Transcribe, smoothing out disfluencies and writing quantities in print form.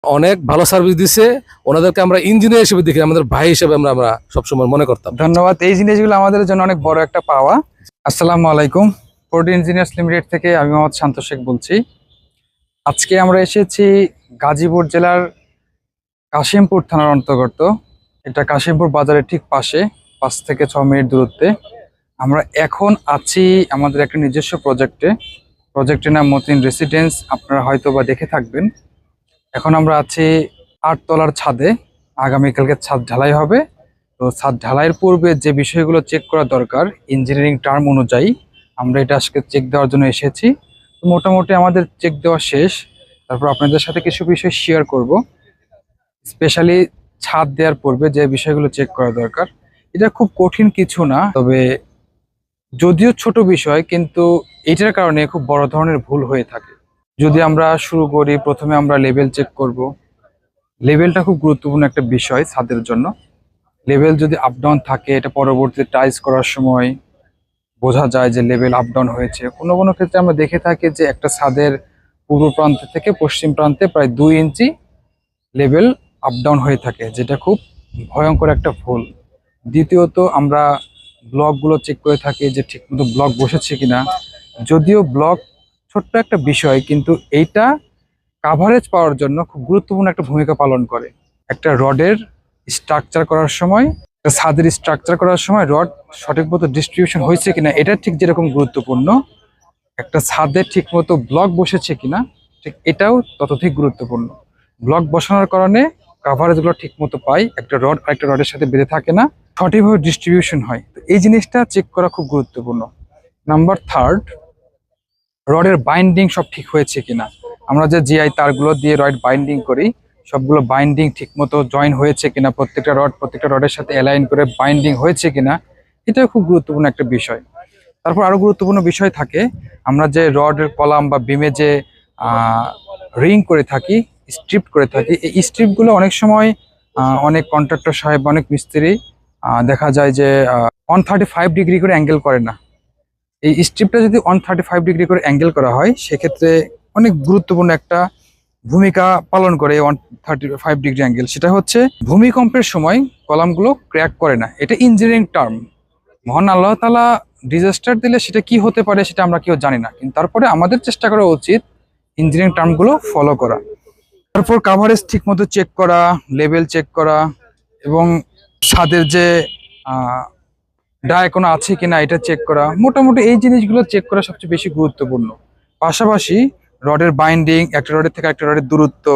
অনেক ভালো সার্ভিস দিছে। ওনাদেরকে আমরা ইঞ্জিনিয়ার হিসেবে দেখি, আমাদের ভাই হিসেবে আমরা আমরা সবসময় মনে করতাম। ধন্যবাদ। এই জিনিসগুলো আমাদের জন্য অনেক বড় একটা পাওয়া। আসসালামু আলাইকুম। ফোর্ডি ইঞ্জিনিয়ার্স লিমিটেড থেকে আমি মোহাম্মদ শান্ত শেখ বলছি। আজকে আমরা এসেছি গাজীপুর জেলার কাশিমপুর থানার অন্তর্গত। এটা কাশিমপুর বাজারের ঠিক পাশে, 5 থেকে 6 মিনিট দূরত্বে। আমরা এখন আছি আমাদের একটা নিজস্ব প্রজেক্টের নাম মতিন রেসিডেন্স। আপনারা হয়তো বা দেখে থাকবেন। এখন আমরা আছি 8 তলার ছাদে। আগামীকালকে ছাদ ঢালাই হবে। তো ছাদ ঢালাইয়ের পূর্বে যে বিষয়গুলো চেক করা দরকার ইঞ্জিনিয়ারিং টার্ম অনুযায়ী, আমরা এটা আজকে চেক দেওয়ার জন্য এসেছি। তো মোটামুটি আমাদের চেক দেওয়া শেষ। তারপর আপনাদের সাথে কিছু বিষয় শেয়ার করব, স্পেশালি ছাদ দেওয়ার পূর্বে যে বিষয়গুলো চেক করা দরকার। এটা খুব কঠিন কিছু না, তবে যদিও ছোট বিষয়, কিন্তু এটার কারণে খুব বড় ধরনের ভুল হয়ে থাকে। যদি আমরা শুরু করি, প্রথমে আমরা লেভেল চেক করব। লেভেলটা খুব গুরুত্বপূর্ণ একটা বিষয় ছাদের জন্য। লেভেল যদি আপ ডাউন থাকে, এটা পরবর্তীতে টাইলস করার সময় বোঝা যায় যে লেভেল আপ ডাউন হয়েছে। কোনো কোনো ক্ষেত্রে আমরা দেখে থাকি যে একটা ছাদের পূর্ব প্রান্ত থেকে পশ্চিম প্রান্তে প্রায় 2 ইঞ্চি লেভেল আপ ডাউন হয়ে থাকে, যেটা খুব ভয়ঙ্কর একটা ভুল। দ্বিতীয়ত আমরা ব্লকগুলো চেক করে থাকি যে ঠিকমতো ব্লক বসেছে কিনা। যদিও ব্লক ছোট্ট একটা বিষয়, কিন্তু এইটা কাভারেজ পাওয়ার জন্য খুব গুরুত্বপূর্ণ একটা ভূমিকা পালন করে। একটা রডের স্ট্রাকচার করার সময়, একটা ছাদের স্ট্রাকচার করার সময় রড সঠিক মতো ডিস্ট্রিবিউশন হয়েছে কিনা, এটা ঠিক যেরকম গুরুত্বপূর্ণ, একটা ছাদে ঠিক মতো ব্লক বসেছে কিনা ঠিক এটাও ততধিক গুরুত্বপূর্ণ। ব্লক বসানোর কারণে কাভারেজগুলো ঠিক মতো পাই, একটা রড আরেকটা রডের সাথে বেঁধে থাকে না, সঠিকভাবে ডিস্ট্রিবিউশন হয়। তো এই জিনিসটা চেক করা খুব গুরুত্বপূর্ণ। নাম্বার 3, রডের বাইন্ডিং সব ঠিক হয়েছে কিনা। আমরা যে জিআই তারগুলো দিয়ে রড বাইন্ডিং করি, সবগুলো বাইন্ডিং ঠিকমতো জয়েন হয়েছে কিনা, প্রত্যেকটা রডের সাথে অ্যালাইন করে বাইন্ডিং হয়েছে কিনা, এটাও খুব গুরুত্বপূর্ণ একটা বিষয়। তারপর আরো গুরুত্বপূর্ণ বিষয় থাকে, আমরা যে রডের কলাম বা বিমে যে রিং করে থাকি, স্ট্রিপ করে থাকি, এই স্ট্রিপগুলো অনেক সময় অনেক কন্ট্রাক্টর সাহেব, অনেক মিস্ত্রি দেখা যায় যে 135 ডিগ্রি করে অ্যাঙ্গেল করে না। এই স্ট্রিপটা যদি 135 ডিগ্রি করে অ্যাঙ্গেল করা হয়, সেক্ষেত্রে অনেক গুরুত্বপূর্ণ একটা ভূমিকা পালন করে 135 ডিগ্রি অ্যাঙ্গেল। সেটা হচ্ছে ভূমিকম্পের সময় কলামগুলো ক্র্যাক করে না। এটা ইঞ্জিনিয়ারিং টার্ম। মহান আল্লাহ তাআলা ডিজাস্টার দিলে সেটা কি হতে পারে সেটা আমরা কেউ জানি না, কিন্তু তারপরে আমাদের চেষ্টা করা উচিত ইঞ্জিনিয়ারিং টার্মগুলো ফলো করা। তারপর কাভারেজ ঠিক মতো চেক করা, লেভেল চেক করা, এবং ছাদের যে ডায়াকোনা আছে কিনা এটা চেক করা। মোটামুটি এই জিনিসগুলো চেক করা সবচেয়ে বেশি গুরুত্বপূর্ণ। পাশাপাশি রডের বাইন্ডিং, একটা রডের থেকে একটা রডের দূরত্ব,